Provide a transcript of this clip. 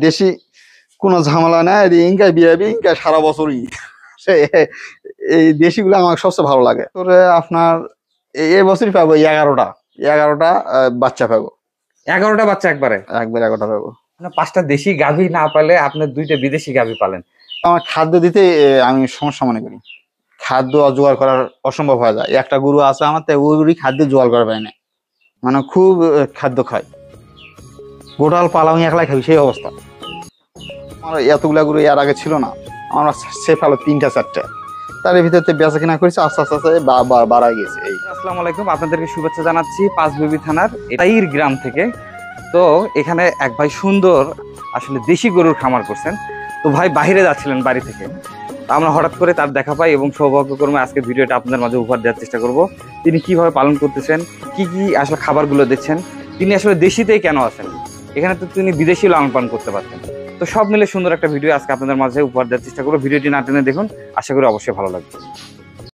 দেশি কোনো ঝামেলা নাই, ইনকাই বিয়াবি ইনকাই সারা বছরই। এই দেশিগুলো আমার সবচেয়ে ভালো লাগে। তোরে আপনার এই বছরই পাবো 11টা বাচ্চা পাবো। 11টা বাচ্চা একবারে? একবার 11টা পাবো। 5টা দেশি গাভী না পালে আপনি 2টা বিদেশি গাভী পালেন। আমার খাদ্য দিতে আমি সমস্যা মনে করি। খাদ্য জোগাড় করার অসম্ভব হয়ে যায়। একটা গরু আছে আমার, তাই ওই খাদ্য জোগাড় করা পায় না, মানে খুব খাদ্য খায়। গোটাল পালা আমি একলাই খাবি সেই অবস্থা। আমার এতগুলা গরু এর আগে ছিল না, আমার সে ফেলো 3টা 4টা, তার ভিতরে বেচা কিনা করেছে, আস্তে আস্তে আস্তে বাড়াই গেছে। এই আসসালামু আলাইকুম, আপনাদেরকে শুভেচ্ছা জানাচ্ছি পাঁচবিবি থানার এটাইর গ্রাম থেকে। তো এখানে এক ভাই সুন্দর আসলে দেশি গরুর খামার করছেন। তো ভাই বাইরে যাচ্ছিলেন বাড়ি থেকে, আমরা হঠাৎ করে তার দেখা পাই এবং সৌভাগ্যক্রমে আজকে ভিডিওটা আপনাদের মাঝে উপহার দেওয়ার চেষ্টা করব। তিনি কিভাবে পালন করতেছেন, কি কি আসলে খাবারগুলো দিচ্ছেন, তিনি আসলে দেশিতেই কেন আছেন, এখানে তো তিনি বিদেশি লালন পালন করতে পারতেন। তো সব মিলে সুন্দর একটা ভিডিও আজকে আপনাদের মাঝে উপহার দেওয়ার চেষ্টা করবো। ভিডিওটি না টেনে দেখুন, আশা করি অবশ্যই ভালো লাগবে।